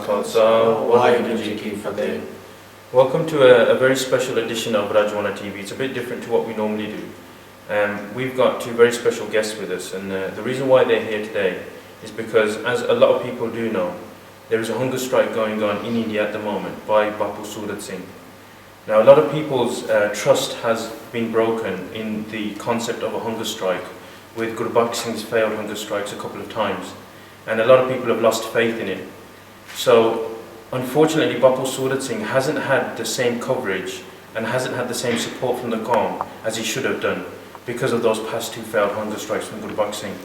Khalsa, Waheguru Ji ki Fateh. Welcome to a very special edition of RajoanaTV. It's a bit different to what we normally do. We've got two very special guests with us, and the reason why they're here today is because, as a lot of people do know, there is a hunger strike going on in India at the moment by Bapu Surat Singh. Now, a lot of people's trust has been broken in the concept of a hunger strike, with Guru Singh's failed hunger strikes a couple of times, and a lot of people have lost faith in it. So, unfortunately, Bapu Surat Singh hasn't had the same coverage and hasn't had the same support from the Qawm as he should have done because of those past two failed hunger strikes from Guru Singh.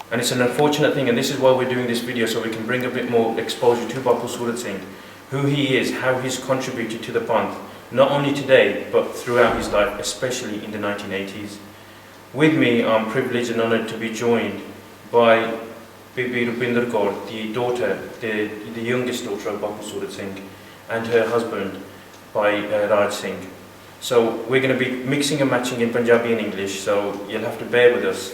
And it's an unfortunate thing, and this is why we're doing this video, so we can bring a bit more exposure to Bapu Surat Singh, who he is, how he's contributed to the Panth, not only today, but throughout his life, especially in the 1980s. With me, I'm privileged and honoured to be joined by Bibi Rupinder Kaur, the daughter, the youngest daughter of Bapu Surat Singh, and her husband by Raj Singh. So we're going to be mixing and matching in Punjabi and English, so you'll have to bear with us.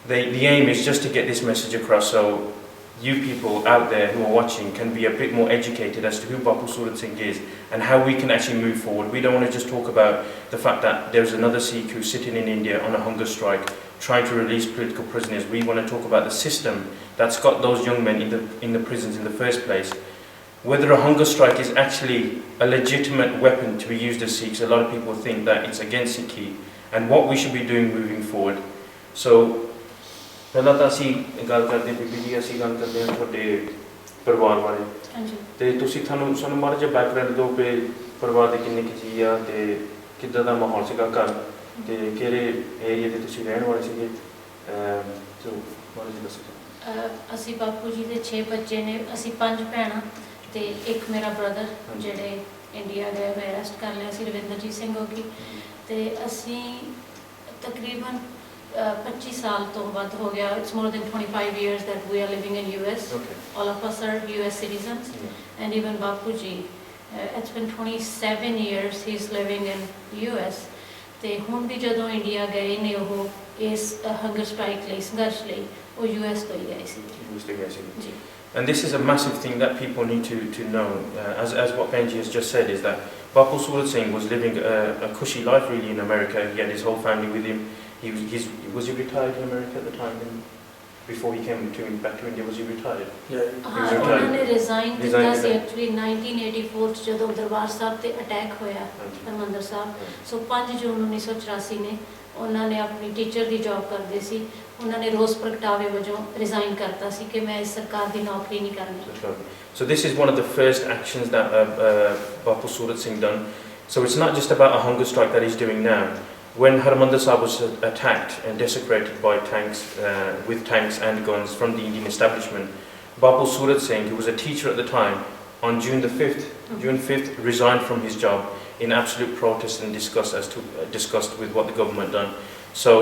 The aim is just to get this message across so you people out there who are watching can be a bit more educated as to who Bapu Surat Singh is and how we can actually move forward. We don't want to just talk about the fact that there's another Sikh who's sitting in India on a hunger strike trying to release political prisoners. We want to talk about the system that's got those young men in the prisons in the first place. Whether a hunger strike is actually a legitimate weapon to be used as Sikhs, a lot of people think that it's against Sikhi, and what we should be doing moving forward. So, ਪਹਿਲਾਂ ਤਾਂ ਅਸੀਂ ਗੱਲ ਕਰਦੇ ਬੀਬੀ ਜੀ, ਅਸੀਂ ਗੱਲ ਕਰਦੇ ਹਾਂ ਤੁਹਾਡੇ ਪਰਿਵਾਰ ਬਾਰੇ। ਹਾਂਜੀ। ਤੇ ਤੁਸੀਂ ਸਾਨੂੰ ਮਾੜਾ ਜਿਹਾ ਬੈਕਗ੍ਰਾਉਂਡ ਦਿਓ ਕਿ ਪਰਿਵਾਰ ਦੇ ਕਿੰਨੇ ਕੁ ਜੀ ਆ ਤੇ ਕਿੱਦਾਂ ਦਾ ਮਾਹੌਲ ਸੀਗਾ ਘਰ ਤੇ ਕਿਹੜੇ ਏਰੀਆ ਤੇ ਤੁਸੀਂ ਰਹਿਣ ਵਾਲੇ ਸੀਗੇ, ਸੋ ਮਾੜਾ ਜਿਹਾ ਦੱਸੋ। ਅਸੀਂ ਬਾਪੂ ਜੀ ਦੇ 6 ਬੱਚੇ ਨੇ, ਅਸੀਂ 5 ਭੈਣਾਂ ਤੇ ਇੱਕ ਮੇਰਾ ਬ੍ਰਦਰ ਜਿਹੜੇ ਇੰਡੀਆ ਗਏ ਹੋਏ, ਅਰੈਸਟ ਕਰ ਲਿਆ ਸੀ, ਰਵਿੰਦਰਜੀਤ ਸਿੰਘ ਹੋ ਗਈ, ਤੇ ਅਸੀਂ ਤਕਰੀਬਨ 25 ਸਾਲ ਤੋਂ ਵੱਧ ਹੋ ਗਿਆ. It's more than 25 years that we are living in US. Okay. All of us are US citizens. And even Bapu Ji, it's been 27 years he's living in US. ਤੇ ਹੁਣ ਵੀ ਜਦੋਂ ਇੰਡੀਆ ਗਏ ਨੇ ਉਹ ਇਸ ਹੰਗਰ ਸਟ੍ਰਾਈਕ ਲਈ, ਸੰਘਰਸ਼ ਲਈ, ਉਹ US ਤੋਂ ਹੀ ਗਏ ਸੀ। ਜੀ। And this is a massive thing that people need to know. As what Benji has just said, is that Bapu Surat Singh was living a cushy life really in America. He had his whole family with him. Was he retired in America at the time? Before he came back to India, was he retired? Yeah. He was retired. He resigned actually 1984 ਜਦੋਂ ਦਰਬਾਰ ਸਾਹਿਬ ਤੇ attack ਹੋਇਆ ਹਰਮੰਦਰ ਸਾਹਿਬ। ਸੋ 5 ਜੂਨ 1984 ਨੇ ਉਹਨਾਂ ਨੇ ਆਪਣੀ teacher ਦੀ job ਕਰਦੇ ਸੀ, ਉਹਨਾਂ ਨੇ ਰੋਸ ਪ੍ਰਗਟਾਵੇ ਵਜੋਂ ਰਿਜ਼ਾਈਨ ਕਰਤਾ ਸੀ ਕਿ ਮੈਂ ਇਸ ਸਰਕਾਰ ਦੀ ਨੌਕਰੀ ਨਹੀਂ ਕਰਨੀ। So this is one of the first actions that Bapu Surat Singh done. So it's not just about a hunger strike that he's doing now. When Harmandir Sahib was attacked and desecrated by tanks, with tanks and guns from the Indian establishment, Bapu Surat Singh, who was a teacher at the time, on June 5th, resigned from his job in absolute protest and disgust with what the government done. So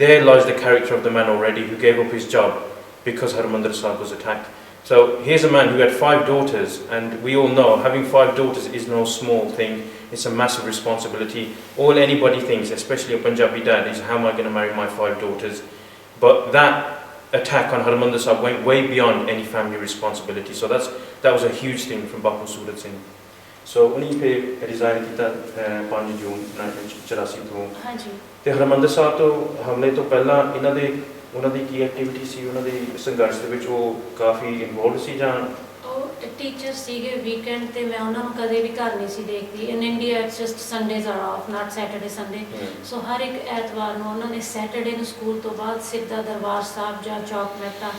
there lies the character of the man already who gave up his job because Harmandir Sahib was attacked. So here's a man who had 5 daughters, and we all know having 5 daughters is no small thing. It's a massive responsibility. All anybody thinks, especially a Punjabi dad, is how am I going to marry my 5 daughters? But that attack on Harmandir Sahib went way beyond any family responsibility. So that was a huge thing from Bapu Surat Singh. So उन्हीं पे resign किया 5 जून 1984 ਤੋਂ। ਹਾਂਜੀ। ਤੇ ਹਰਮੰਦਰ ਸਾਹਿਬ ਤੋਂ ਹਮਲੇ ਤੋਂ ਪਹਿਲਾਂ ਉਹਨਾਂ ਦੀ ਕੀ ਐਕਟੀਵਿਟੀ ਸੀ, ਉਹਨਾਂ ਦੇ ਸੰਘਰਸ਼ ਦੇ ਵਿੱਚ ਉਹ ਕਾਫੀ ਇਨਵੋਲਵ ਸੀ ਜਾਂ? ਉਹ ਟੀਚਰ ਸੀਗੇ। ਵੀਕਐਂਡ ਤੇ ਮੈਂ ਉਹਨਾਂ ਨੂੰ ਕਦੇ ਵੀ ਘਰ ਨਹੀਂ ਸੀ ਦੇਖਦੀ। In India it's just Sundays are off, not Saturday Sunday. So ਹਰ ਇੱਕ ਐਤਵਾਰ ਨੂੰ ਉਹਨਾਂ ਨੇ ਸੈਟਰਡੇ ਨੂੰ ਸਕੂਲ ਤੋਂ ਬਾਅਦ ਸਿੱਧਾ ਦਰਬਾਰ ਸਾਹਿਬ ਜਾਂ ਚੌਕ ਮਹਿਤਾ,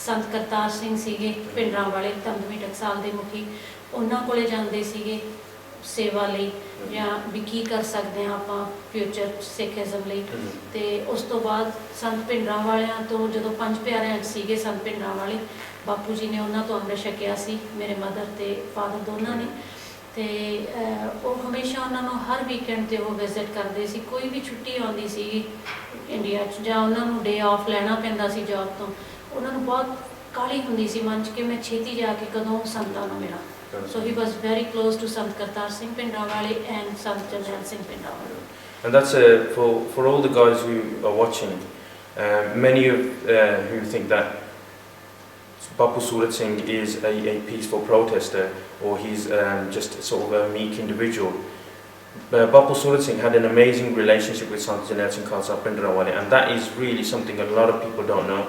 ਸੰਤ ਕਰਤਾਰ ਸਿੰਘ ਸੀਗੇ ਪਿੰਡਰਾਂ ਵਾਲੇ, ਦਮਦਮੀ ਟਕਸਾਲ ਦੇ ਮੁਖੀ, ਉਹਨਾਂ ਕੋਲੇ ਜਾਂਦੇ ਸੀਗੇ ਸੇਵਾ ਲਈ ਜਾਂ ਵੀ ਕੀ ਕਰ ਸਕਦੇ ਹਾਂ ਆਪਾਂ ਫਿਊਚਰ ਸਿੱਖਿਜ਼ਮ ਲਈ। ਤੇ ਉਸ ਤੋਂ ਬਾਅਦ ਸੰਤ ਭਿੰਡਰਾਂ ਵਾਲਿਆਂ ਤੋਂ ਜਦੋਂ 5 ਪਿਆਰਿਆਂ 'ਚ ਸੀਗੇ ਸੰਤ ਭਿੰਡਰਾਂ ਵਾਲੇ, ਬਾਪੂ ਜੀ ਨੇ ਉਹਨਾਂ ਤੋਂ ਅੰਮ੍ਰਿਤ ਛਕਿਆ ਸੀ, ਮੇਰੇ ਮਦਰ ਤੇ ਫਾਦਰ ਦੋਨਾਂ ਨੇ। ਤੇ ਉਹ ਹਮੇਸ਼ਾ ਉਹਨਾਂ ਨੂੰ ਹਰ ਵੀਕਐਂਡ 'ਤੇ ਉਹ ਵਿਜ਼ਿਟ ਕਰਦੇ ਸੀ। ਕੋਈ ਵੀ ਛੁੱਟੀ ਆਉਂਦੀ ਸੀਗੀ ਇੰਡੀਆ 'ਚ ਜਾਂ ਉਹਨਾਂ ਨੂੰ ਡੇ ਆਫ ਲੈਣਾ ਪੈਂਦਾ ਸੀ ਜੌਬ ਤੋਂ, ਉਹਨਾਂ ਨੂੰ ਬਹੁਤ ਕਾਹਲੀ ਹੁੰਦੀ ਸੀ ਮਨ 'ਚ ਕਿ ਮੈਂ ਛੇਤੀ ਜਾ ਕੇ ਕਦੋਂ ਸੰਤਾਂ ਨੂੰ ਮਿਲਾਂ। So he was very close to Sant Kartar Singh Pindrawale and Sant Jarnail Singh Pindrawale. And that's for all the guys who are watching, many of who think that Bapu Surat Singh is a peaceful protester, or he's just sort of a meek individual. Bapu Surat Singh had an amazing relationship with Sant Ji Singh Khalsa, and that is really something a lot of people don't know.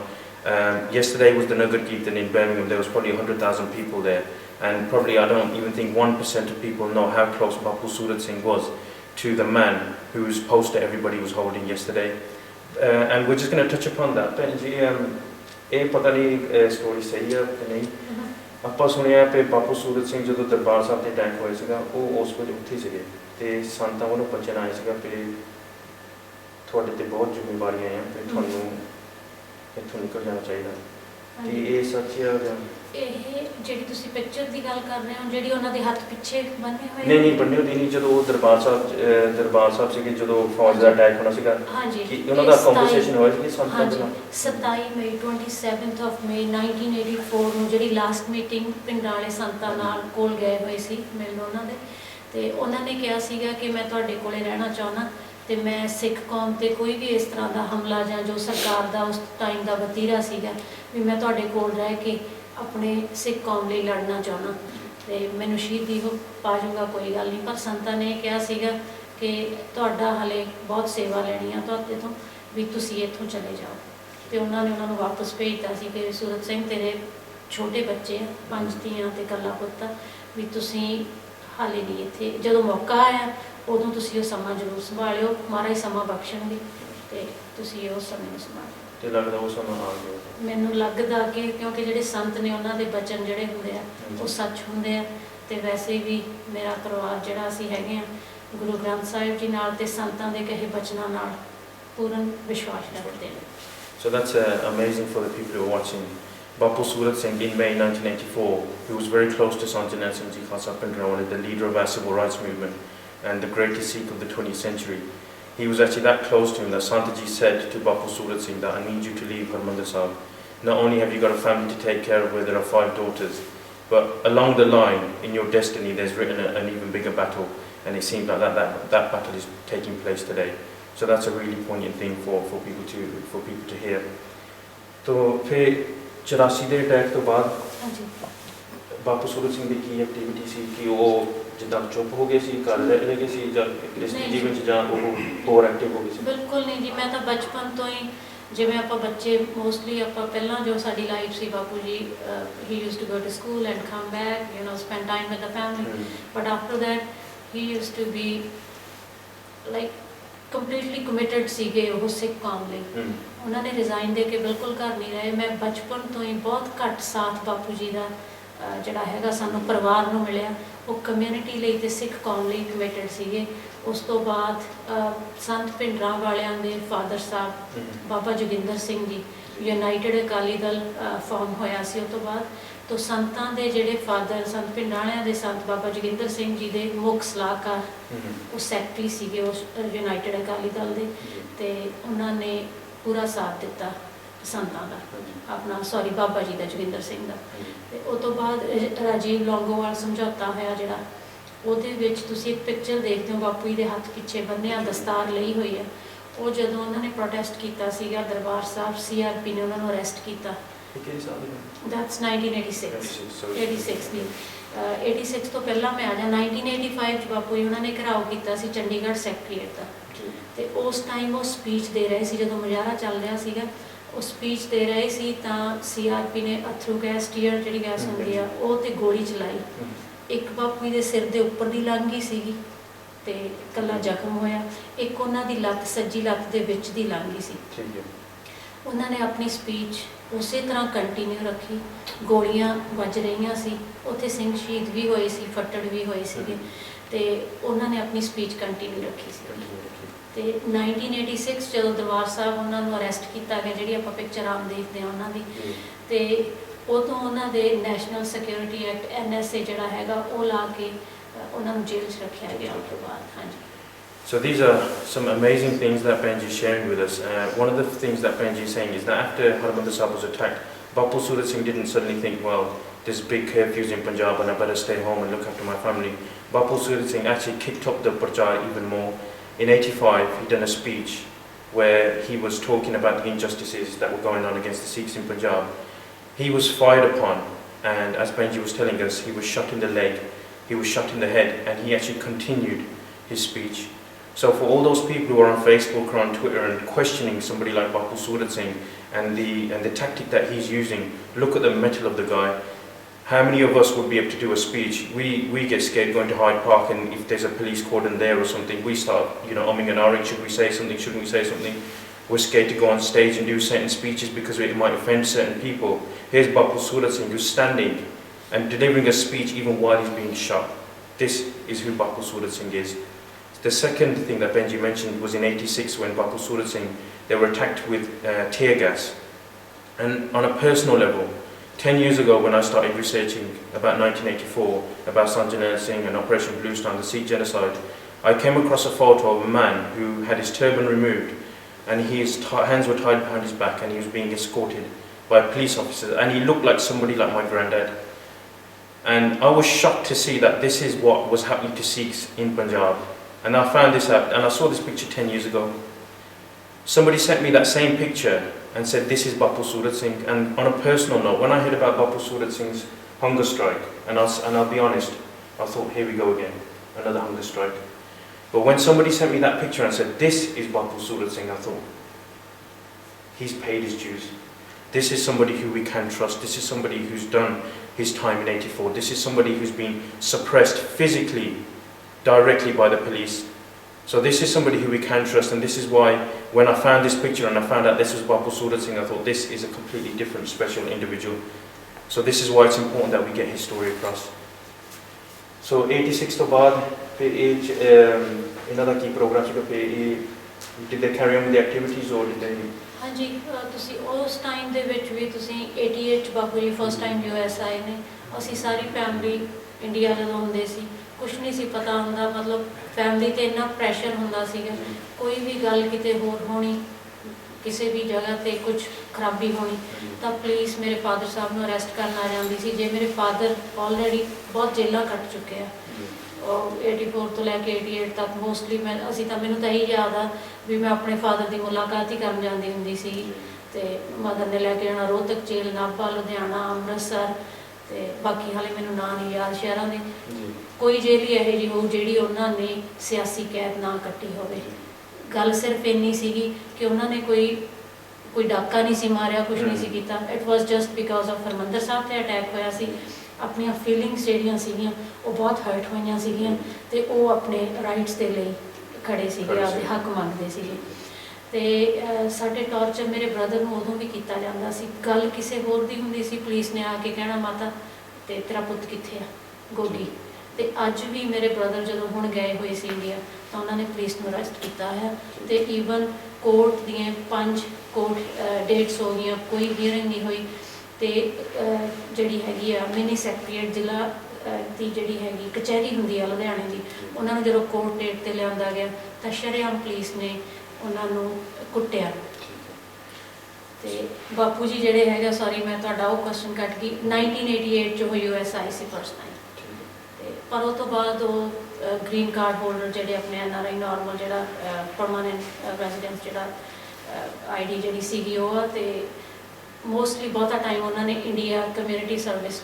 Yesterday was the Nagar Kirtan in Birmingham. There was probably 100,000 people there, and probably I don't even think 1% of people know how close Bapu Surat Singh was to the man whose poster everybody was holding yesterday. And we're just going to touch upon that. ਇਹ ਪਤਾ ਨਹੀਂ story ਸਹੀ ਹੈ ਕਿ ਨਹੀਂ, ਆਪਾਂ ਸੁਣਿਆ ਕਿ ਬਾਪੂ ਸੂਰਤ ਸਿੰਘ ਜਦੋਂ ਦਰਬਾਰ ਸਾਹਿਬ ਤੇ ਅਟੈਕ ਹੋਇਆ ਸੀਗਾ ਉਹ ਉਸ ਵੇਲੇ ਉੱਥੇ ਸੀਗੇ ਤੇ ਸੰਤਾਂ ਵੱਲੋਂ ਬਚਨ ਆਇਆ ਸੀਗਾ ਕਿ ਤੁਹਾਡੇ ਤੇ ਬਹੁਤ ਜ਼ਿੰਮੇਵਾਰੀਆਂ ਆ ਤੇ ਤੁਹਾਨੂੰ ਇੱਥੋਂ ਨਿਕਲ ਜਾਣਾ ਚਾਹੀਦਾ। ਕਿ ਇਹ ਸੱਚ ਹੈ ਜਾਂ ਇਹ ਜਿਹੜੀ ਤੁਸੀਂ ਪਿਕਚਰ ਦੀ ਗੱਲ ਕਰ ਰਹੇ ਹੋ ਜਿਹੜੀ ਉਹਨਾਂ ਦੇ ਹੱਥ ਪਿੱਛੇ ਬੰਨੇ ਹੋਏ ਨਹੀਂ ਬੰਨੇ ਹੋਏ ਨਹੀਂ, ਜਦੋਂ ਦਰਬਾਰ ਸਾਹਿਬ ਸੀਗੇ ਜਦੋਂ ਫੌਜ ਦਾ ਅਟੈਕ ਹੋਣਾ ਸੀਗਾ ਕਿ ਉਹਨਾਂ ਦਾ ਕੰਵਰਸੇਸ਼ਨ ਹੋਇਆ ਸੀ ਕਿ ਸੰਤਾਂ ਦੇ ਨਾਲ 27 ਮਈ 27th of May 1984 ਨੂੰ ਜਿਹੜੀ ਲਾਸਟ ਮੀਟਿੰਗ ਪਿੰਡਾਂ ਵਾਲੇ ਸੰਤਾਂ ਨਾਲ ਕੋਲ ਗਏ ਹੋਏ ਸੀ ਮਿਲਣ ਉਹਨਾਂ ਦੇ, ਤੇ ਉਹਨਾਂ ਨੇ ਕਿਹਾ ਸੀਗਾ ਕਿ ਮੈਂ ਤੁਹਾਡੇ ਕੋਲੇ ਰਹਿਣਾ ਚਾਹੁੰਦਾ ਤੇ ਮੈਂ ਸਿੱਖ ਕੌਮ ਤੇ ਕੋਈ ਵੀ ਇਸ ਤਰ੍ਹਾਂ ਦਾ ਹਮਲਾ ਜਾਂ ਜੋ ਸਰਕਾਰ ਦਾ ਉਸ ਟਾਈਮ ਦਾ ਵਤੀਰਾ ਸੀਗਾ ਵੀ ਮੈਂ ਤੁਹਾਡੇ ਕੋਲ ਰਹਿ ਕੇ ਆਪਣੇ ਸਿੱਖ ਕੌਮ ਲਈ ਲੜਨਾ ਚਾਹੁੰਦਾ ਤੇ ਮੈਨੂੰ ਸ਼ਹੀਦੀ ਹੋ ਪਾ ਜਾਊਗਾ, ਕੋਈ ਗੱਲ ਨਹੀਂ। ਪਰ ਸੰਤਾਂ ਨੇ ਕਿਹਾ ਸੀਗਾ ਕਿ ਤੁਹਾਡਾ ਹਲੇ ਬਹੁਤ ਸੇਵਾ ਲੈਣੀ ਆ ਤੁਹਾਡੇ ਤੋਂ, ਵੀ ਤੁਸੀਂ ਇੱਥੋਂ ਚਲੇ ਜਾਓ। ਤੇ ਉਹਨਾਂ ਨੇ ਉਹਨਾਂ ਨੂੰ ਵਾਪਸ ਭੇਜਤਾ ਸੀ ਕਿ ਸੂਰਤ ਸਿੰਘ ਤੇਰੇ ਛੋਟੇ ਬੱਚੇ ਆ, 5 ਧੀਆਂ ਤੇ ਇਕੱਲਾ ਪੁੱਤ ਆ, ਵੀ ਤੁਸੀਂ ਹਾਲੇ ਨਹੀਂ ਇੱਥੇ, ਜਦੋਂ ਮੌਕਾ ਆਇਆ ਉਦੋਂ ਤੁਸੀਂ ਉਹ ਸਮਾਂ ਜ਼ਰੂਰ ਸੰਭਾਲਿਓ, ਮਹਾਰਾਜ ਸਮਾਂ ਬਖਸ਼ਣਗੇ ਤੇ ਤੁਸੀਂ ਉਸ ਸਮੇਂ ਨੂੰ ਸੰਭਾਲਿਓ। ਤੇ ਲੱਗਦਾ ਉਹ ਸਮਾਂ ਆ ਗਿਆ ਮੈਨੂੰ ਲੱਗਦਾ ਕਿ ਕਿਉਂਕਿ ਜਿਹੜੇ ਸੰਤ ਨੇ ਉਹਨਾਂ ਦੇ ਬਚਨ ਜਿਹੜੇ ਹੁੰਦੇ ਆ ਉਹ ਸੱਚ ਹੁੰਦੇ ਆ, ਤੇ ਵੈਸੇ ਵੀ ਮੇਰਾ ਪਰਿਵਾਰ ਜਿਹੜਾ ਅਸੀਂ ਹੈਗੇ ਆ ਗੁਰੂ ਗ੍ਰੰਥ ਸਾਹਿਬ ਜੀ ਨਾਲ ਤੇ ਸੰਤਾਂ ਦੇ ਕਹੇ ਬਚਨਾਂ ਨਾਲ ਪੂਰਨ ਵਿਸ਼ਵਾਸ ਰੱਖਦੇ ਨੇ। So that's amazing for the people who are watching. Bapu Surat Singh in May 1984, he was very close to Sant Ji Singh Khalsa, the leader of our civil rights movement and the greatest Sikh of the 20th century. He was actually that close to him that Sant Ji said to Bapu Surat Singh that I need you to leave Harmandir Sahib. Not only have you got a family to take care of where there are 5 daughters, but along the line in your destiny there's written an even bigger battle, and it seems like that battle is taking place today. So that's a really poignant thing for people to hear. तो फिर 84 ਦੇ attack ਤੋਂ ਬਾਅਦ ਬਾਪੂ ਸੂਰਤ ਸਿੰਘ ਦੀ ਕੀ activity ਸੀ ਕਿ ਉਹ ਜਿੱਦਾਂ ਚੁੱਪ ਹੋ ਗਏ ਸੀ, ਘਰ ਰਹਿ ਗਏ ਸੀ ਜਾਂ ਕ੍ਰਿਸਤੀ ਜੀਵਨ 'ਚ ਜਾਂ ਉਹ ਹੋਰ ਐਕਟਿਵ ਹੋ ਗਏ ਸੀ? ਬਿਲਕੁਲ ਨਹੀਂ ਜੀ, ਮੈਂ ਤਾਂ ਬਚਪਨ ਤੋਂ ਹੀ ਜਿਵੇਂ ਆਪਾਂ ਬੱਚੇ ਮੋਸਟਲੀ ਆਪਾਂ ਪਹਿਲਾਂ ਜੋ ਸਾਡੀ ਲਾਈਫ ਸੀ ਬਾਪੂ ਜੀ he used to go to school and come back spend time with the family, but after that he used to be like completely committed ਸੀਗੇ ਉਹ ਸਿੱਖ ਕੌਮ ਲਈ। ਉਹਨਾਂ ਨੇ ਰਿਜ਼ਾਈਨ ਦੇ ਕੇ ਬਿਲਕੁਲ ਘਰ ਨਹੀਂ ਰਹੇ। ਮੈਂ ਬਚਪਨ ਤੋਂ ਹੀ ਬਹੁਤ ਘੱਟ ਸਾਥ ਬਾਪੂ ਜੀ ਦਾ ਜਿਹੜਾ ਹੈਗਾ ਸਾਨੂੰ ਪਰਿਵਾਰ ਨੂੰ ਮਿਲਿਆ, ਉਹ ਕਮਿਊਨਿਟੀ ਲਈ ਤੇ ਸਿੱਖ ਕੌਮ ਲਈ ਕਮਿਟਡ ਸੀਗੇ। ਉਸ ਤੋਂ ਬਾਅਦ ਸੰਤ ਭਿੰਡਰਾਂ ਵਾਲਿਆਂ ਦੇ ਫਾਦਰ ਸਾਹਿਬ ਬਾਬਾ ਜੋਗਿੰਦਰ ਸਿੰਘ ਜੀ, ਯੂਨਾਈਟਿਡ ਅਕਾਲੀ ਦਲ ਫਾਰਮ ਹੋਇਆ ਸੀ ਉਸ ਤੋਂ ਬਾਅਦ। ਤੋਂ ਸੰਤਾਂ ਦੇ ਜਿਹੜੇ ਫਾਦਰ ਸੰਤ ਭਿੰਡਰਾਂ ਵਾਲਿਆਂ ਦੇ ਸੰਤ ਬਾਬਾ ਜੋਗਿੰਦਰ ਸਿੰਘ ਜੀ ਦੇ ਮੁੱਖ ਸਲਾਹਕਾਰ ਉਹ ਸੈਕਟਰੀ ਸੀਗੇ ਉਸ ਯੂਨਾਈਟਿਡ ਅਕਾਲੀ ਦਲ ਦੇ, ਤੇ ਉਹਨਾਂ ਨੇ ਪੂਰਾ ਸਾਥ ਦਿੱਤਾ ਸੰਤਾਂ ਦਾ, ਆਪਣਾ ਬਾਬਾ ਜੀ ਦਾ ਜੋਗਿੰਦਰ ਸਿੰਘ ਦਾ। ਤੇ ਉਸ ਤੋਂ ਬਾਅਦ ਰਾਜੀਵ ਲੌਂਗੋਵਾਲ ਸਮਝੌਤਾ ਹੋਇਆ ਜਿਹੜਾ, ਉਹਦੇ ਵਿੱਚ ਤੁਸੀਂ ਇੱਕ ਪਿਕਚਰ ਦੇਖਦੇ ਹੋ ਬਾਪੂ ਜੀ ਦੇ ਹੱਥ ਪਿੱਛੇ ਬੰਨਿਆ ਦਸਤਾਰ ਲਈ ਹੋਈ ਹੈ। ਉਹ ਜਦੋਂ ਉਹਨਾਂ ਨੇ ਪ੍ਰੋਟੈਸਟ ਕੀਤਾ ਸੀਗਾ ਦਰਬਾਰ ਸਾਹਿਬ, CRP ਨੇ ਉਹਨਾਂ ਨੂੰ ਅਰੈਸਟ ਕੀਤਾ। That's 1986 86 ਦੀ 86 ਤੋਂ ਪਹਿਲਾਂ ਮੈਂ ਆ ਜਾ 1985 'ਚ ਬਾਪੂ ਜੀ ਉਹਨਾਂ ਨੇ ਘਿਰਾਓ ਕੀਤਾ ਸੀ ਚੰਡੀਗੜ੍ਹ ਸੈਕਟਰੀਏਟ ਦਾ, ਤੇ ਉਸ ਟਾਈਮ ਉਹ ਸਪੀਚ ਦੇ ਰਹੇ ਸੀ ਜਦੋਂ ਮੁਜ਼ਾਹਰਾ ਚੱਲ ਰਿਹਾ ਸੀਗਾ। ਉਹ ਸਪੀਚ ਦੇ ਰਹੇ ਸੀ ਤਾਂ CRP ਨੇ ਅਥਰੂ ਗੈਸ, ਟੀਅਰ ਜਿਹੜੀ ਗੈਸ ਹੁੰਦੀ ਆ, ਉਹ ਤੇ ਗੋਲੀ ਚਲਾਈ। ਇੱਕ ਬਾਪੂ ਜੀ ਦੇ ਸਿਰ ਦੇ ਉੱਪਰ ਦੀ ਲੰਘ ਗਈ ਸੀਗੀ ਤੇ ਇਕੱਲਾ ਜ਼ਖਮ ਹੋਇਆ, ਇੱਕ ਉਹਨਾਂ ਦੀ ਲੱਤ ਸੱਜੀ ਲੱਤ ਦੇ ਵਿੱਚ ਦੀ ਲੰਘ ਗਈ ਸੀ। ਉਹਨਾਂ ਨੇ ਆਪਣੀ ਸਪੀਚ ਉਸੇ ਤਰ੍ਹਾਂ ਕੰਟੀਨਿਊ ਰੱਖੀ। ਗੋਲੀਆਂ ਵੱਜ ਰਹੀਆਂ ਸੀ, ਉੱਥੇ ਸਿੰਘ ਸ਼ਹੀਦ ਵੀ ਹੋਏ ਸੀ, ਫੱਟੜ ਵੀ ਹੋਏ ਸੀਗੇ, ਤੇ ਉਹਨਾਂ ਨੇ ਆਪਣੀ ਸਪੀਚ ਕੰਟੀਨਿਊ ਰੱਖੀ ਸੀ। ਤੇ 1986 ਜਦੋਂ ਦਰਬਾਰ ਸਾਹਿਬ ਉਹਨਾਂ ਨੂੰ ਅਰੈਸਟ ਕੀਤਾ ਗਿਆ, ਜਿਹੜੀ ਆਪਾਂ ਪਿਕਚਰ ਆਮ ਦੇਖਦੇ ਹਾਂ ਉਹਨਾਂ ਦੀ, ਤੇ ਉਦੋਂ ਉਹਨਾਂ ਦੇ ਨੈਸ਼ਨਲ ਸਿਕਿਉਰਿਟੀ ਐਕਟ NSA ਜਿਹੜਾ ਹੈਗਾ ਉਹ ਲਾ ਕੇ ਉਹਨਾਂ ਨੂੰ ਜੇਲ੍ਹ 'ਚ ਰੱਖਿਆ ਗਿਆ ਉਸ ਤੋਂ ਬਾਅਦ। ਹਾਂਜੀ। So these are some amazing things that Benji is sharing with us. One of the things that Benji is saying is that after Harmandir Sahib was attacked, Bapu Surat Singh didn't suddenly think, well, there's big curfews in Punjab and I better stay home and look after my family. Bapu Surat Singh actually kicked up the prachar even more. In 85, he done a speech where he was talking about the injustices that were going on against the Sikhs in Punjab. he was fired upon, and as Benji was telling us, he was shot in the leg, he was shot in the head, and he actually continued his speech. So for all those people who are on Facebook or on Twitter and questioning somebody like Bapu Surat Singh and the tactic that he's using, look at the mettle of the guy. How many of us would be able to do a speech? We get scared going to Hyde Park, and if there's a police cordon there or something, we start, umming and ahhing, should we say something, shouldn't we say something? We're scared to go on stage and do certain speeches because it might offend certain people. Here's Bapu Surat Singh who's standing and delivering a speech even while he's being shot. This is who Bapu Surat Singh is. The second thing that Benji mentioned was in '86 when Bapu Surat Singh, they were attacked with tear gas. And on a personal level, 10 years ago when I started researching about 1984, about Sant Ji and Operation Blue Star, the Sikh genocide, I came across a photo of a man who had his turban removed, and his hands were tied behind his back, and he was being escorted by police officers, and he looked like somebody like my granddad. And I was shocked to see that this is what was happening to Sikhs in Punjab. And I found this out, and I saw this picture 10 years ago. Somebody sent me that same picture and said, this is Bapu Surat Singh. And on a personal note, when I heard about Bapu Surat Singh's hunger strike, and I'll be honest, I thought, here we go again, another hunger strike. But when somebody sent me that picture and said, this is Bapu Surat Singh, I thought, he's paid his dues. This is somebody who we can trust. This is somebody who's done his time in '84. This is somebody who's been suppressed physically, directly by the police. So this is somebody who we can trust, and this is why when I found this picture and I found out this was Bapu Surat Singh, I thought this is a completely different, special individual. So this is why it's important that we get his story across. So 86 to baad, ਇਹਨਾਂ ਦਾ ਕੀ programme ਸੀਗਾ did they carry on with the activities or did they? ਹਾਂਜੀ, ਤੁਸੀਂ ਉਸ time ਦੇ ਵਿੱਚ ਵੀ ਤੁਸੀਂ 88 ਬਾਪੂ ਜੀ ਫਸਟ ਟਾਈਮ US ਆਏ ਨੇ, ਅਸੀਂ ਸਾਰੀ ਫੈਮਿਲੀ ਇੰਡੀਆ ਜਦੋਂ ਹੁੰਦੇ ਸੀ, ਕੁਛ ਨਹੀਂ ਸੀ ਪਤਾ ਹੁੰਦਾ, ਮਤਲਬ ਫੈਮਿਲੀ ਤੇ ਇੰਨਾ ਪ੍ਰੈਸ਼ਰ ਹੁੰਦਾ ਸੀਗਾ, ਕੋਈ ਵੀ ਗੱਲ ਕਿਤੇ ਹੋਰ ਹੋਣੀ, ਕਿਸੇ ਵੀ ਜਗ੍ਹਾ ਤੇ ਕੁਝ ਖਰਾਬੀ ਹੋਣੀ ਤਾਂ ਪੁਲਿਸ ਮੇਰੇ ਫਾਦਰ ਸਾਹਿਬ ਨੂੰ ਅਰੈਸਟ ਕਰਨ ਆ ਜਾਂਦੀ ਸੀ। ਜੇ ਮੇਰੇ ਫਾਦਰ ਆਲਰੇਡੀ ਬਹੁਤ ਜੇਲਾਂ ਕੱਟ ਚੁੱਕੇ ਆ, 84 ਤੋਂ ਲੈ ਕੇ 88 ਤੱਕ ਮੋਸਟਲੀ ਮੈਨੂੰ ਤਾਂ ਇਹੀ ਯਾਦ ਆ ਵੀ ਮੈਂ ਆਪਣੇ ਫਾਦਰ ਦੀ ਮੁਲਾਕਾਤ ਹੀ ਕਰਨ ਜਾਂਦੀ ਹੁੰਦੀ ਸੀ, ਤੇ ਮਦਰ ਨੇ ਲੈ ਕੇ ਜਾਣਾ ਰੋਹਤਕ ਜੇਲ੍ਹ, ਨਾਭਾ, ਲੁਧਿਆਣਾ, ਅੰਮ੍ਰਿਤਸਰ, ਤੇ ਬਾਕੀ ਹਾਲੇ ਮੈਨੂੰ ਨਾਂ ਨਹੀਂ ਯਾਦ ਸ਼ਹਿਰਾਂ ਦੇ, ਕੋਈ ਜੇਲ੍ਹ ਹੀ ਇਹੋ ਜਿਹੀ ਹੋਊ ਜਿਹੜੀ ਉਹਨਾਂ ਨੇ ਸਿਆਸੀ ਕੈਦ ਨਾ ਕੱਟੀ ਹੋਵੇ। ਗੱਲ ਸਿਰਫ ਇੰਨੀ ਸੀਗੀ ਕਿ ਉਹਨਾਂ ਨੇ ਕੋਈ ਡਾਕਾ ਨਹੀਂ ਸੀ ਮਾਰਿਆ, ਕੁਛ ਨਹੀਂ ਸੀ ਕੀਤਾ। It was just because of Harmandir ਸਾਹਿਬ 'ਤੇ ਅਟੈਕ ਹੋਇਆ ਸੀ, ਆਪਣੀਆਂ ਫੀਲਿੰਗਸ ਜਿਹੜੀਆਂ ਸੀਗੀਆਂ ਉਹ ਬਹੁਤ ਹਰਟ ਹੋਈਆਂ ਸੀਗੀਆਂ, ਤੇ ਉਹ ਆਪਣੇ ਰਾਈਟਸ ਦੇ ਲਈ ਖੜੇ ਸੀਗੇ, ਆਪਦੇ ਹੱਕ ਮੰਗਦੇ ਸੀਗੇ। ਤੇ ਸਾਡੇ ਟਾਰਚਰ ਮੇਰੇ ਬ੍ਰਦਰ ਨੂੰ ਉਦੋਂ ਵੀ ਕੀਤਾ ਜਾਂਦਾ ਸੀ, ਗੱਲ ਕਿਸੇ ਹੋਰ ਦੀ ਹੁੰਦੀ ਸੀ, ਪੁਲਿਸ ਨੇ ਆ ਕੇ ਕਹਿਣਾ ਮਾਤਾ ਤੇ ਤੇਰਾ ਪੁੱਤ ਕਿੱਥੇ ਆ, ਗੋਗੀ। ਤੇ ਅੱਜ ਵੀ ਮੇਰੇ ਬ੍ਰਦਰ ਜਦੋਂ ਹੁਣ ਗਏ ਹੋਏ ਸੀ ਇੰਡੀਆ ਤਾਂ ਉਹਨਾਂ ਨੇ ਪੁਲਿਸ ਨੂੰ ਅਰੈਸਟ ਕੀਤਾ ਹੈ, ਤੇ ਈਵਨ ਕੋਰਟ ਦੀਆਂ 5 ਕੋਰਟ ਡੇਟਸ ਹੋ ਗਈਆਂ, ਕੋਈ ਹੀਅਰਿੰਗ ਨਹੀਂ ਹੋਈ। ਤੇ ਜਿਹੜੀ ਹੈਗੀ ਆ ਮਿਨੀ ਸੈਕਟਰੀਏਟ ਜ਼ਿਲ੍ਹਾ ਦੀ ਜਿਹੜੀ ਹੈਗੀ ਕਚਹਿਰੀ ਹੁੰਦੀ ਆ ਲੁਧਿਆਣੇ ਦੀ, ਉਹਨਾਂ ਨੂੰ ਜਦੋਂ ਕੋਰਟ ਡੇਟ 'ਤੇ ਲਿਆਂਦਾ ਗਿਆ ਤਾਂ ਸ਼ਰੇਆਮ ਪੁਲਿਸ ਨੇ ਉਹਨਾਂ ਨੂੰ ਕੁੱਟਿਆ। ਤੇ ਬਾਪੂ ਜੀ ਜਿਹੜੇ ਹੈਗਾ, ਸੌਰੀ ਮੈਂ ਤੁਹਾਡਾ ਉਹ ਕੁਐਸਚਨ ਕੱਟ ਗਈ, 1988 'ਚ ਉਹ US ਆਏ ਸੀ ਫਸਟ ਟਾਈਮ, ਤੇ ਪਰ ਉਹ ਤੋਂ ਬਾਅਦ ਉਹ ਗ੍ਰੀਨ ਕਾਰਡ ਹੋਲਡਰ ਜਿਹੜੇ ਆਪਣੇ NRI ਨਾਰਮਲ ਜਿਹੜਾ ਪਰਮਾਨੈਂਟ ਰੈਜ਼ੀਡੈਂਸ ਜਿਹੜਾ ID ਜਿਹੜੀ ਸੀਗੀ ਉਹ ਆ, ਤੇ ਮੋਸਟਲੀ ਬਹੁਤਾ ਟਾਈਮ ਉਹਨਾਂ ਨੇ ਇੰਡੀਆ ਕਮਿਊਨਿਟੀ ਸਰਵਿਸ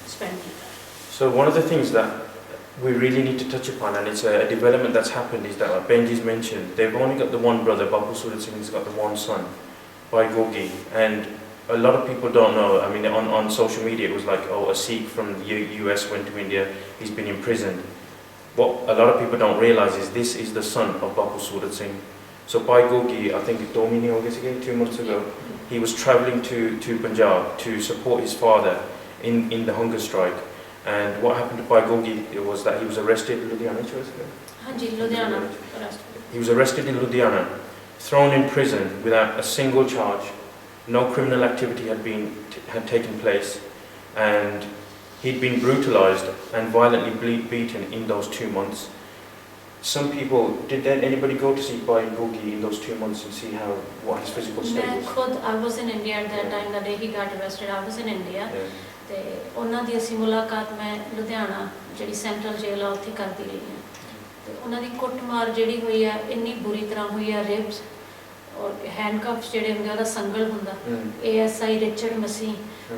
spend ਕੀਤਾ। So one of the things that we really need to touch upon, and it's a development that's happened, is that like Benji's mentioned, they've only got the one brother, Bapu Surat Singh has got the one son, by Gogi, and a lot of people don't know. I mean, on social media it was like, oh, a Sikh from the US went to India, he's been imprisoned. What a lot of people don't realise is this is the son of Bapu Surat Singh. So by Gogi, I think 2 months ago, he was travelling to Punjab to support his father in the hunger strike. And what happened to Pai Gogi was that he was arrested in Ludhiana. He was arrested in Ludhiana, thrown in prison without a single charge. No criminal activity had taken place, and he'd been brutalised and violently beaten in those 2 months. Some people, did anybody go to see Pai Gogi in those 2 months and see what his physical state was? I was in India at that time, the day he got arrested. I was in India. ਤੇ ਉਹਨਾਂ ਦੀ ਅਸੀਂ ਮੁਲਾਕਾਤ ਮੈਂ ਲੁਧਿਆਣਾ ਜਿਹੜੀ central ਜੇਲ੍ਹ ਆ ਉੱਥੇ ਕਰਦੀ ਰਹੀ ਹਾਂ, ਤੇ ਉਹਨਾਂ ਦੀ ਕੁੱਟਮਾਰ ਜਿਹੜੀ ਹੋਈ ਆ ਇੰਨੀ ਬੁਰੀ ਤਰ੍ਹਾਂ ਹੋਈ ਆ, ਰਿਬਸ ਔਰ ਹੈਂਡਕਫ ਜਿਹੜੇ ਹੁੰਦੇ ਉਹਦਾ ਸੰਗਲ ਹੁੰਦਾ ASI ਰਿਚਰਡ ਮਸੀਹ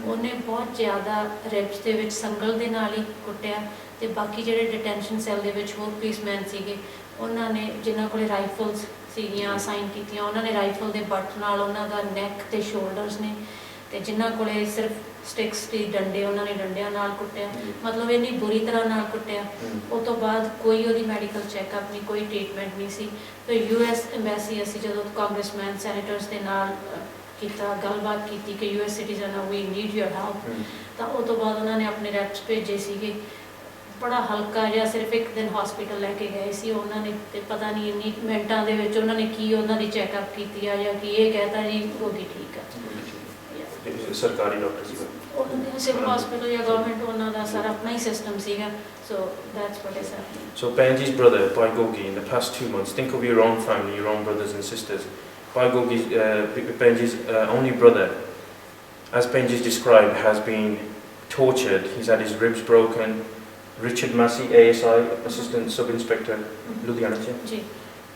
ਉਹਨੇ ਬਹੁਤ ਜ਼ਿਆਦਾ ਰਿਬਸ ਦੇ ਵਿੱਚ ਸੰਗਲ ਦੇ ਨਾਲ ਹੀ ਕੁੱਟਿਆ ਤੇ ਬਾਕੀ ਜਿਹੜੇ ਡਿਟੈਂਸ਼ਨ ਸੈੱਲ ਦੇ ਵਿੱਚ ਹੋਰ ਪੀਸਮੈਨ ਸੀਗੇ ਉਹਨਾਂ ਨੇ ਜਿਨ੍ਹਾਂ ਕੋਲੇ ਰਾਈਫਲਸ ਸੀਗੀਆਂ ਅਸਾਈਨ ਕੀਤੀਆਂ ਉਹਨਾਂ ਨੇ ਰਾਈਫਲ ਦੇ ਬੱਟ ਨਾਲ ਉਹਨਾਂ ਦਾ ਨੈਕ ਤੇ ਸ਼ੋਲਡਰਸ ਨੇ ਤੇ ਜਿਨ੍ਹਾਂ ਕੋਲੇ ਸਿਰਫ ਸਟਿਕਸ ਦੀ ਡੰਡੇ ਉਹਨਾਂ ਨੇ ਡੰਡਿਆਂ ਨਾਲ ਕੁੱਟਿਆ ਮਤਲਬ ਇੰਨੀ ਬੁਰੀ ਤਰ੍ਹਾਂ ਨਾਲ ਕੁੱਟਿਆ ਉਸ ਤੋਂ ਬਾਅਦ ਕੋਈ ਉਹਦੀ ਮੈਡੀਕਲ ਚੈੱਕਅਪ ਨਹੀਂ ਕੋਈ ਟ੍ਰੀਟਮੈਂਟ ਨਹੀਂ ਸੀ ਫਿਰ US ਐਮਬੈਸੀ ਅਸੀਂ ਜਦੋਂ ਕਾਂਗਰਸਮੈਨ ਸੈਨੇਟਰਸ ਦੇ ਨਾਲ ਕੀਤਾ ਗੱਲਬਾਤ ਕੀਤੀ ਕਿ US ਸਿਟੀਜ਼ਨ ਆ ਵੀ ਨੀਡ ਯੂਰ ਹੈਲਪ ਤਾਂ ਉਸ ਤੋਂ ਬਾਅਦ ਉਹਨਾਂ ਨੇ ਆਪਣੇ ਰੈਪਸ ਭੇਜੇ ਸੀਗੇ ਬੜਾ ਹਲਕਾ ਜਿਹਾ ਸਿਰਫ ਇੱਕ ਦਿਨ ਹਸਪੀਟਲ ਲੈ ਕੇ ਗਏ ਸੀ ਉਹਨਾਂ ਨੇ ਤੇ ਪਤਾ ਨਹੀਂ ਇੰਨੀ ਮਿੰਟਾਂ ਦੇ ਵਿੱਚ ਉਹਨਾਂ ਨੇ ਕੀ ਉਹਨਾਂ ਦੀ ਚੈੱਕਅਪ ਕੀਤੀ ਆ ਜਾਂ ਕੀ ਇਹ ਕਹਿਤਾ ਜੀ ਰੋਗੀ ਠੀਕ ਆ ਸਰਕਾਰੀ ਡਾਕਟਰ ਸੀ ਉਹਨਾਂ ਦੇ ਸਿਵਲ ਹਸਪੀਟਲ ਜਾਂ ਗਵਰਨਮੈਂਟ ਉਹਨਾਂ ਦਾ ਸਾਰਾ ਆਪਣਾ ਹੀ ਸਿਸਟਮ ਸੀਗਾ so that's what is happening So Benji's brother Baigogi in the past 2 months, think of your own family, your own brothers and sisters. Benji's only brother, as Benji's described, has been tortured. He's had his ribs broken. Richard Massey, ASI, Assistant Sub-Inspector, Ludhiana.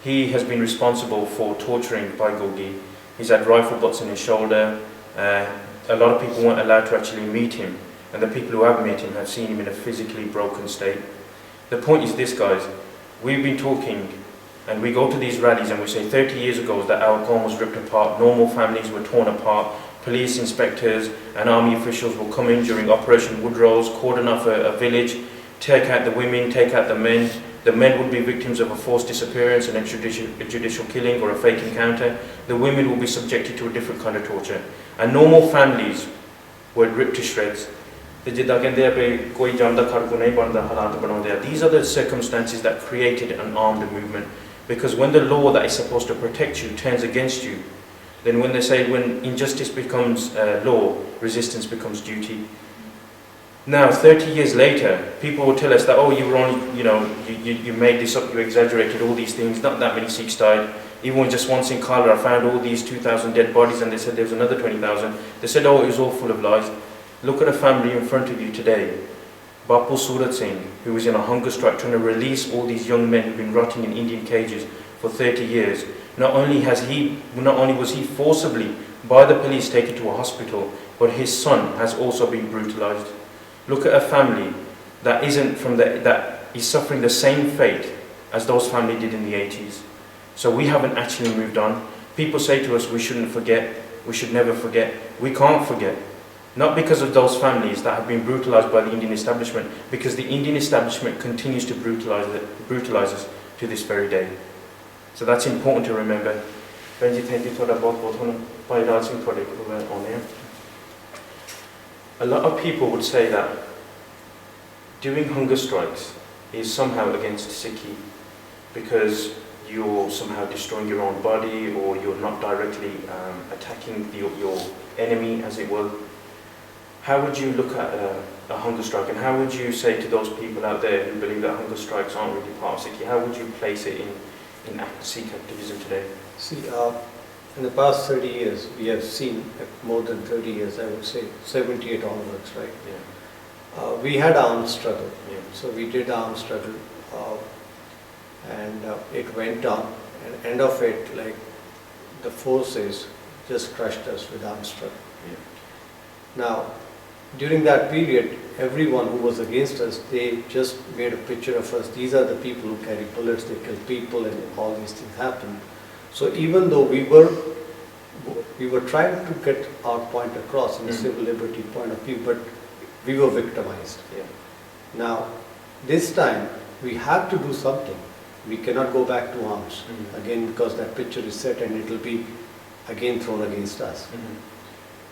He has been responsible for torturing Baigogi. He's had rifle butts in his shoulder. A lot of people weren't allowed to actually meet him, and the people who have met him have seen him in a physically broken state. The point is this, guys, we've been talking and we go to these rallies and we say 30 years ago that our home was ripped apart, normal families were torn apart, police inspectors and army officials will come in during Operation Woodrose, cordon off a village, take out the women, take out the men. The men would be victims of a forced disappearance, an extrajudicial killing or a fake encounter. The women will be subjected to a different kind of torture. And normal families were ripped to shreds. These are the circumstances that created an armed movement. Because when the law that is supposed to protect you turns against you, then when they say when injustice becomes law, resistance becomes duty. Now, 30 years later, people will tell us that, oh, you were only, you made this up, you exaggerated all these things, not that many Sikhs died. Even just once in Kala, I found all these 2,000 dead bodies and they said there was another 20,000. They said, oh, it was all full of lies. Look at a family in front of you today. Bapu Surat Singh, who was in a hunger strike trying to release all these young men who've been rotting in Indian cages for 30 years. Not only was he forcibly by the police taken to a hospital, but his son has also been brutalised. Look at a family that is suffering the same fate as those families did in the 80s. So we haven't actually moved on. People say to us we shouldn't forget, we should never forget. We can't forget. Not because of those families that have been brutalised by the Indian establishment, because the Indian establishment continues to brutalise us to this very day. So that's important to remember. Benji, thank you for that. A lot of people would say that doing hunger strikes is somehow against Sikhi because you're somehow destroying your own body or you're not directly attacking your enemy, as it were. How would you look at a hunger strike, and how would you say to those people out there who believe that hunger strikes aren't really part of Sikhi, how would you place it in Sikh activism today? See, in the past 30 years, we have seen, more than 30 years, I would say 78 onwards, right? Yeah. We had armed struggle. Yeah. So we did armed struggle, and it went on. And end of it, like the forces just crushed us with armed struggle. Yeah. Now, during that period, everyone who was against us, they just made a picture of us. These are the people who carry bullets, they kill people, and all these things happened. So even though we were trying to get our point across in a civil liberty point of view, but we were victimized. Yeah. Now, this time we have to do something. We cannot go back to arms again, because that picture is set and it will be again thrown against us.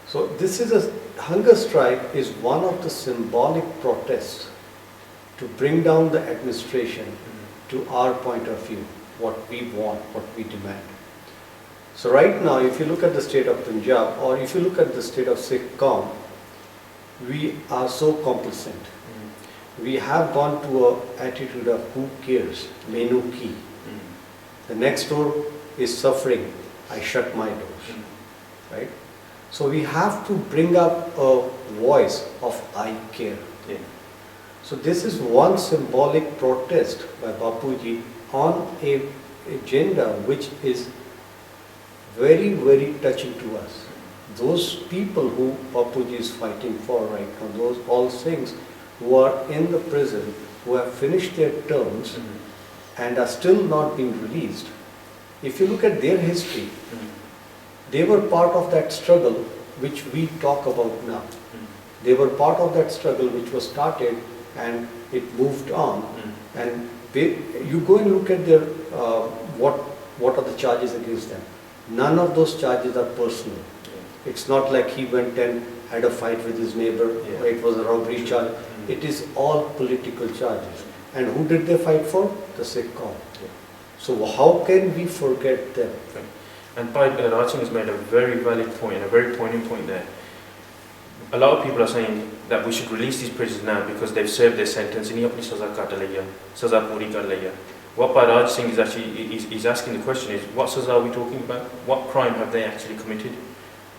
So this is a hunger strike is one of the symbolic protests to bring down the administration to our point of view, what we want, what we demand. So right now, if you look at the state of Punjab, or if you look at the state of Sikh Kaum, we are so complacent. We have gone to an attitude of who cares, menu ki. The next door is suffering, I shut my doors, right? So we have to bring up a voice of I care. Yeah. So this is one symbolic protest by Bapu Ji on a agenda which is very, very touching to us. Those people who Bapu Ji is fighting for right now, those all Sikhs who are in the prison, who have finished their terms and are still not being released. If you look at their history, they were part of that struggle which we talk about now. They were part of that struggle which was started and it moved on. And you go and look at their what are the charges against them. None of those charges are personal. It's not like he went and had a fight with his neighbor, or it was a robbery charge. It is all political charges. And who did they fight for? The Sikh cause. So how can we forget them? And Raj Singh has made a very valid point and a very poignant point there. A lot of people are saying that we should release these prisoners now because they've served their sentence. What Raj Singh is actually is asking the question is, what saza are we talking about? What crime have they actually committed?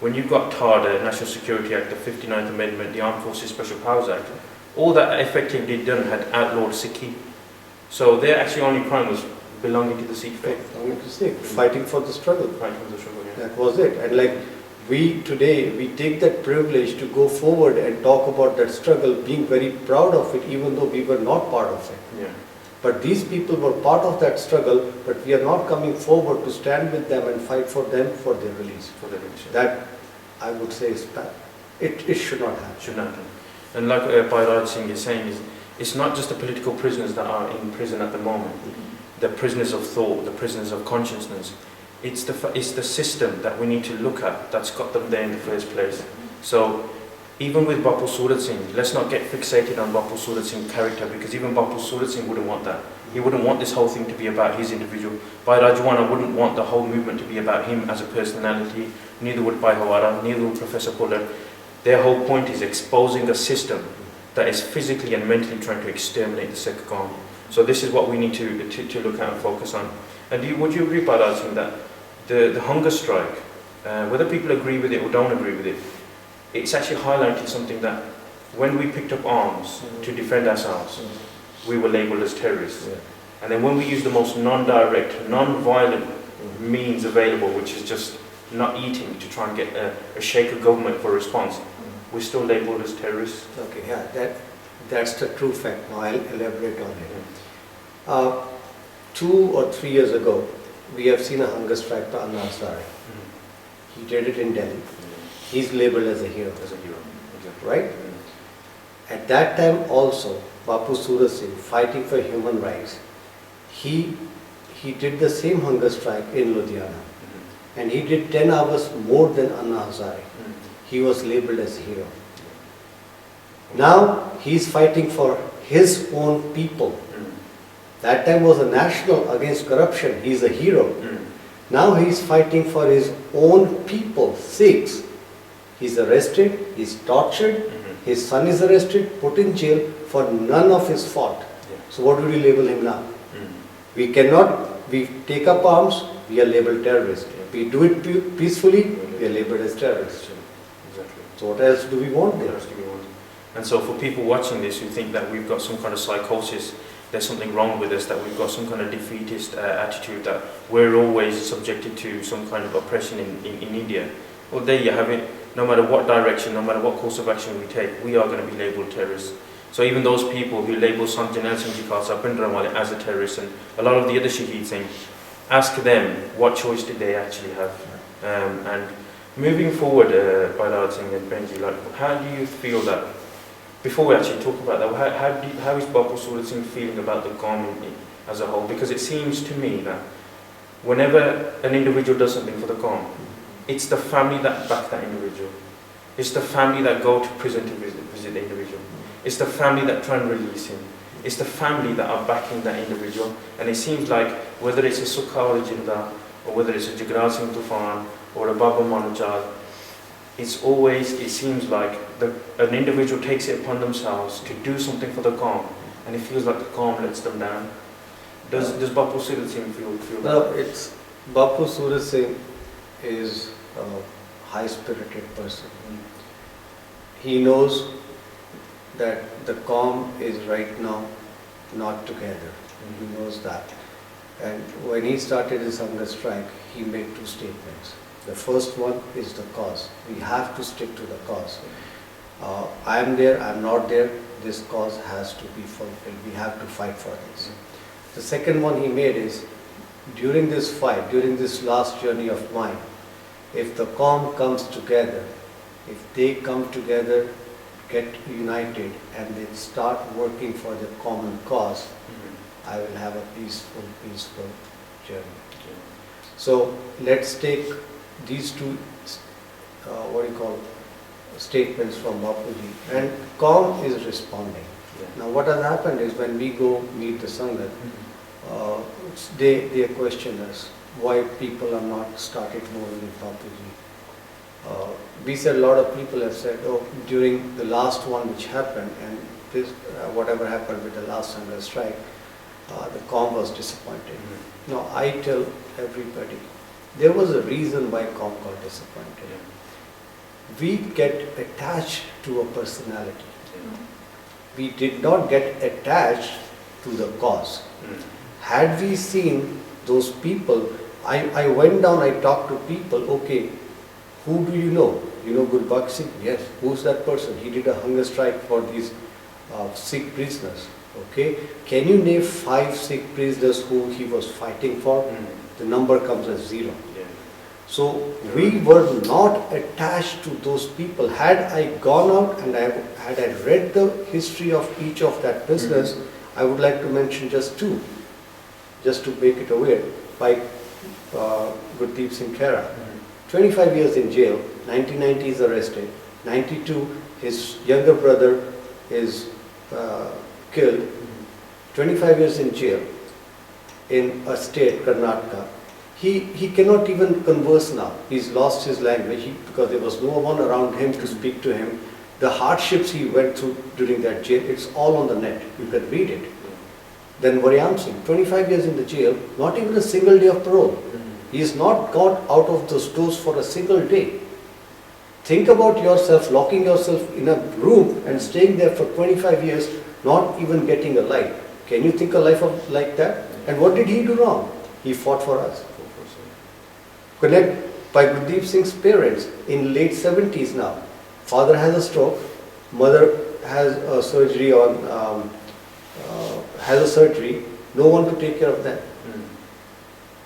When you've got TARDA, National Security Act, the 59th Amendment, the Armed Forces Special Powers Act, all that effectively done had outlawed Sikhi. So their actually only crime was belonging to the Sikh faith. Belonging to Sikh, fighting for the struggle. Fighting for the struggle, yeah. That was it. And like we today, we take that privilege to go forward and talk about that struggle, being very proud of it, even though we were not part of it. Yeah. But these people were part of that struggle, but we are not coming forward to stand with them and fight for them for their release. For their release. That, I would say, is bad. It should not happen. Should not happen. And like Raj Singh is saying, it's not just the political prisoners that are in prison at the moment, the prisoners of thought, the prisoners of consciousness. It's the system that we need to look at that's got them there in the first place. So even with Bapu Surat Singh, let's not get fixated on Bapu Surat Singh's character, because even Bapu Surat Singh wouldn't want that. He wouldn't want this whole thing to be about his individual. Bhai Rajoana wouldn't want the whole movement to be about him as a personality, neither would Bhai Hawara, neither would Professor Pullard. Their whole point is exposing a system that is physically and mentally trying to exterminate the Sikh Qawm. So this is what we need to look at and focus on. And would you agree, Bhai Raj Singh, that the hunger strike, whether people agree with it or don't agree with it, it's actually highlighted something that when we picked up arms to defend ourselves, we were labelled as terrorists. And then when we used the most non-direct, non-violent means available, which is just not eating to try and get a shaker government for a response, we're still labelled as terrorists. Okay, yeah, that's the true fact. Now I'll elaborate on it. 2 or 3 years ago, we have seen a hunger strike by Anna Hazare. He did it in Delhi. He's labelled as a hero. As a hero, exactly. Right? At that time also, Bapu Surat Singh, fighting for human rights, he did the same hunger strike in Ludhiana. And he did 10 hours more than Anna Hazare. He was labelled as a hero. Now he's fighting for his own people. That time was a national against corruption. He's a hero. Now he's fighting for his own people, Sikhs. He's arrested, he's tortured, his son is arrested, put in jail for none of his fault. So what do we label him now? We take up arms, we are labelled terrorists. We do it peacefully, we are labelled as terrorists. Exactly. So what else do we want there? What else do we want? And so for people watching this who think that we've got some kind of psychosis, there's something wrong with us, that we've got some kind of defeatist attitude, that we're always subjected to some kind of oppression in India, well, there you have it. No matter what direction, no matter what course of action we take, we are going to be labelled terrorists. So even those people who label Sant Ji Khalsa as a terrorist, and a lot of the other Shaheed thing, ask them what choice did they actually have. And moving forward, Bhai Singh and Benji, like, how do you feel that, before we actually talk about that, how is Bapu Surat Singh feeling about the Qawm as a whole? Because it seems to me that whenever an individual does something for the Qawm, it's the family that back that individual. It's the family that go to prison to visit the individual. It's the family that try and release him. It's the family that are backing that individual. And it seems like whether it's a Sukha Jinda, or whether it's a Jagraj Singh Tufan, or a Baba Manujal, it seems like an individual takes it upon themselves to do something for the Qawm, and it feels like the Qawm lets them down. Does Bapu Surat Singh feel that? No, it's Bapu Surat Singh is a high-spirited person. He knows that the Qawm is right now not together. He knows that. And when he started his hunger strike, he made 2 statements. The first one is the cause. We have to stick to the cause. I am there, I am not there, this cause has to be fulfilled. We have to fight for this. The second one he made is, during this fight, during this last journey of mine, if the COM comes together, if they come together, get united, and they start working for the common cause, I will have a peaceful journey. So let's take these two, statements from Bapu Ji, and COM is responding. Now what has happened is, when we go meet the Sangat, they question us why people are not started moving with Bapu Ji. We said, a lot of people have said, oh, during the last one which happened, and this, whatever happened with the last Sangat strike, the COM was disappointed. Now I tell everybody, there was a reason why COM got disappointed. We get attached to a personality. We did not get attached to the cause. Had we seen those people, I went down, I talked to people, okay, who do you know? You know Bapu Singh? Yes. Who's that person? He did a hunger strike for these Sikh prisoners. Okay. Can you name 5 Sikh prisoners who he was fighting for? The number comes as 0. So we were not attached to those people. Had I gone out and had I read the history of each of that business, I would like to mention just 2, just to make it aware. By Gurdeep Singh Khalsa, 25 years in jail, 1990 is arrested, 92 his younger brother is killed, 25 years in jail in a state, Karnataka. He cannot even converse now. He's lost his language because there was no one around him to speak to him. The hardships he went through during that jail, it's all on the net. You can read it. Then Varyam Singh, 25 years in the jail, not even a single day of parole. He is not got out of those doors for a single day. Think about yourself, locking yourself in a room and staying there for 25 years, not even getting a light. Can you think a life like that? And what did he do wrong? He fought for us. Connect by Gurdeep Singh's parents in late 70s now. Father has a stroke, mother has a surgery no one to take care of them.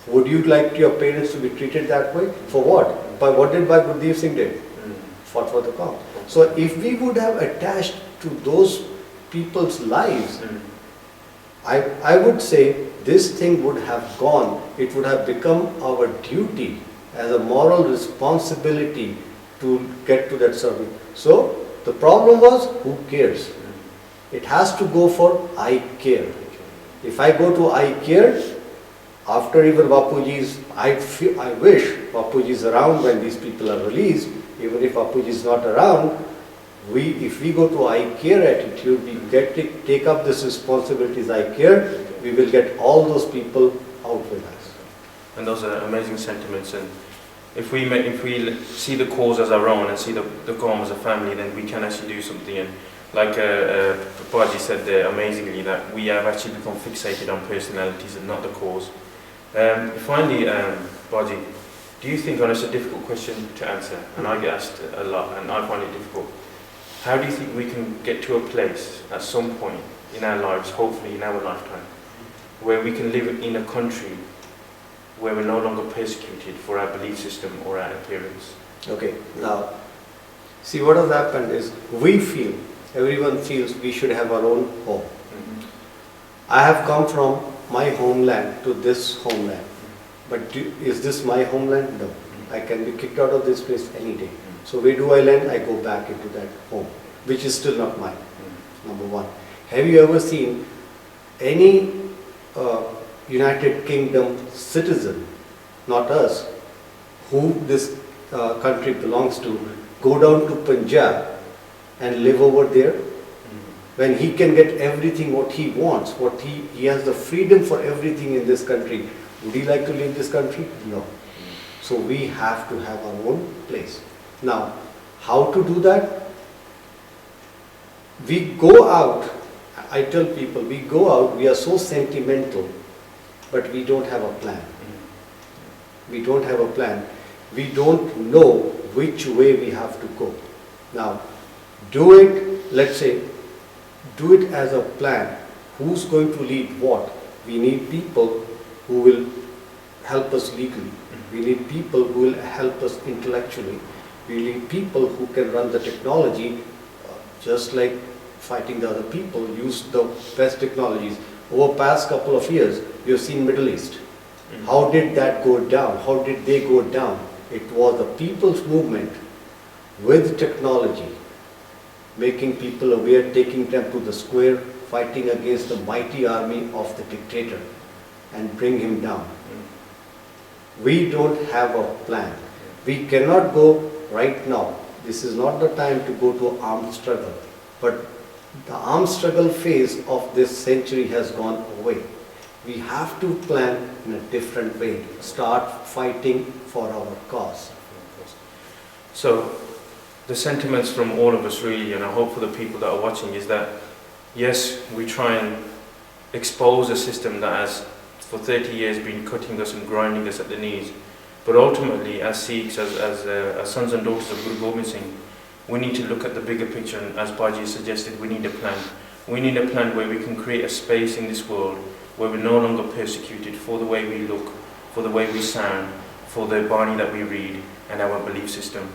Would you like your parents to be treated that way? For what? By what did Gurdeep Singh did? Fought for the cause. So if we would have attached to those people's lives, I would say this thing would have gone, it would have become our duty as a moral responsibility to get to that service. So the problem was, who cares? It has to go for I care. If I go to I care, after even Bapu Ji's, I wish Bapu Ji is around when these people are released. Even if Bapu Ji is not around, if we go to I care attitude, we take up this responsibilities I care, we will get all those people out with us. And those are amazing sentiments. And if we see the cause as our own and see the COM as a family, then we can actually do something. And like Bapu said there amazingly, that we have actually become fixated on personalities and not the cause. Finally, Bapu, do you think, and it's a difficult question to answer, and I get asked a lot, and I find it difficult, how do you think we can get to a place at some point in our lives, hopefully in our lifetime, where we can live in a country where we're no longer persecuted for our belief system or our appearance? Okay, now, see what has happened is, everyone feels we should have our own home. I have come from my homeland to this homeland. But is this my homeland? No. I can be kicked out of this place any day. So where do I land? I go back into that home, which is still not mine. Number one. Have you ever seen any United Kingdom citizen, not us, who this country belongs to, go down to Punjab and live over there? When he can get everything what he wants, he has the freedom for everything in this country. Would he like to leave this country? No. So we have to have our own place. Now, how to do that? We go out, I tell people, we go out, we are so sentimental, but we don't have a plan. We don't have a plan. we don't know which way we have to go. Now, do it, let's say, do it as a plan. Who's going to lead what? We need people who will help us legally. We need people who will help us intellectually. We need people who can run the technology, just like fighting the other people, use the best technologies. Over past couple of years, you've seen Middle East. How did that go down? How did they go down? It was the people's movement with technology, making people aware, taking them to the square, fighting against the mighty army of the dictator and bring him down. We don't have a plan. We cannot go right now. This is not the time to go to armed struggle. But the armed struggle phase of this century has gone away. We have to plan in a different way. Start fighting for our cause. So, the sentiments from all of us really, and I hope for the people that are watching, is that yes, we try and expose a system that has for 30 years been cutting us and grinding us at the knees. But ultimately, as Sikhs, as sons and daughters of Guru Gobind Singh, we need to look at the bigger picture, and as Baji suggested, we need a plan. We need a plan where we can create a space in this world where we're no longer persecuted for the way we look, for the way we sound, for the Bani that we read, and our belief system.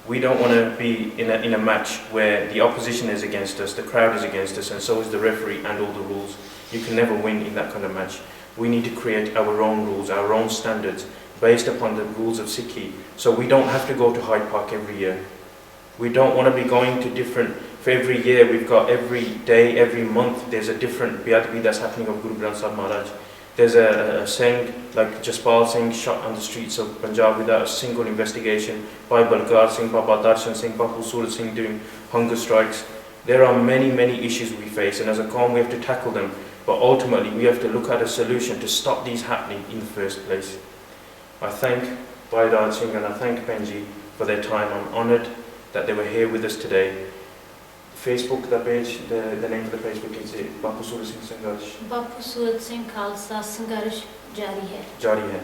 We don't want to be in a match where the opposition is against us, the crowd is against us, and so is the referee and all the rules. You can never win in that kind of match. We need to create our own rules, our own standards, based upon the rules of Sikhi. So we don't have to go to Hyde Park every year. We don't want to be going to different, for every year we've got every day, every month, there's a different Beatbi that's happening of Guru Granth Sahib Maharaj. There's a Singh, like Jaspal Singh, shot on the streets of Punjab without a single investigation, by Balkar Singh, Baba Darshan Singh, Bapu Surat Singh doing hunger strikes. There are many, many issues we face, and as a Qawm we have to tackle them, but ultimately we have to look at a solution to stop these happening in the first place. I thank Baidar Singh and I thank Benji for their time. I'm honoured that they were here with us today. Facebook, the page, the name of the Facebook is Bapu Surat Singh Sangharsh. Bapu Surat Singh Khalsa Sangharsh Jari hai. Jari hai.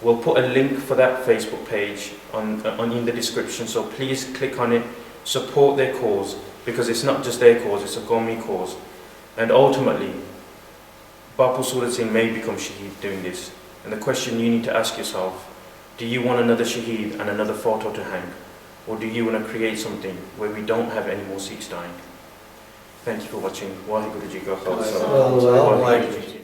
We'll put a link for that Facebook page on in the description, so please click on it, support their cause, because it's not just their cause, it's a Qawmi cause. And ultimately, Bapu Surat Singh may become Shaheed doing this. And the question you need to ask yourself, do you want another Shaheed and another photo to hang? Or do you want to create something where we don't have any more Sikhs dying? Thank you for watching. Waheguru Ji Ka Khalsa. Waheguru Ji.